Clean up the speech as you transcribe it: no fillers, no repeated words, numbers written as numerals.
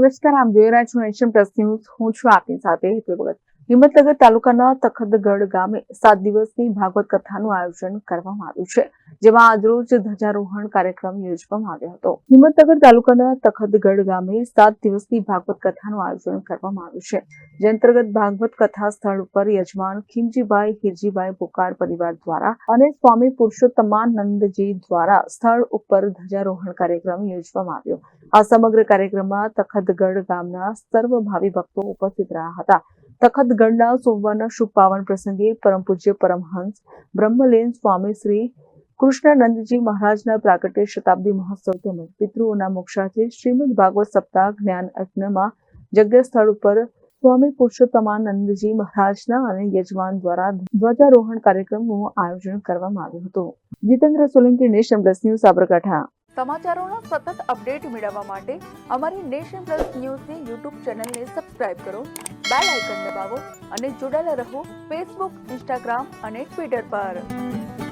નમસ્કાર, આપ જોઈ રહ્યા છો નેશન પ્લસ ન્યૂઝ. હું છું આપની સાથે હેતુ ભગત. હિંમતનગર તાલુકાના તખતગઢ ગામે 7 દિવસની ભાગવત કથાનું આયોજન કરવામાં આવ્યું છે, જેમાં આજરોજ ધ્વજારોહણ કાર્યક્રમ યોજવામાં આવ્યો હતો. હિંમતનગર તાલુકાના તખતગઢ ગામે 7 દિવસની ભાગવત કથાનું આયોજન કરવામાં આવ્યું છે, જે અંતર્ગત ભાગવત કથા સ્થળ ઉપર યજમાન ખીમજીભાઈ હિરજીભાઈ પોકાર પરિવાર દ્વારા અને સ્વામી પુરુષોત્તમાનંદજી દ્વારા સ્થળ ઉપર ધ્વજારોહણ કાર્યક્રમ યોજવામાં આવ્યો. આ સમગ્ર કાર્યક્રમમાં તખતગઢ ગામના સર્વ ભાવિ ભક્તો ઉપસ્થિત રહ્યા હતા. તખતગઢના સોમવારના શુભ પાવન પ્રસંગે પરમ પૂજ્ય પરમહંસ બ્રહ્મલીન સ્વામી શ્રી કૃષ્ણાનંદજી મહારાજના પ્રાગટ્ય શતાબ્દી મહોત્સવ તેમજ પિતૃઓના મોક્ષાર્થે શ્રીમદ ભાગવત સપ્તાહ જ્ઞાન યજ્ઞમાં જગ્યા સ્થળ ઉપર સ્વામી પુરુષોત્તમાનંદજી મહારાજના અને યજમાન દ્વારા ધ્વજારોહણ કાર્યક્રમનું આયોજન કરવામાં આવ્યું હતું. Jitendra Solanki, nation plus news, Sabarkantha. સમાચારોના સતત અપડેટ મેળવવા માટે અમારી નેશન પ્લસ ન્યૂઝની યુટ્યુબ ચેનલને સબસ્ક્રાઇબ કરો, બેલ આઇકન દબાવો અને જોડાયેલા રહો ફેસબુક, ઇન્સ્ટાગ્રામ અને ટ્વિટર પર.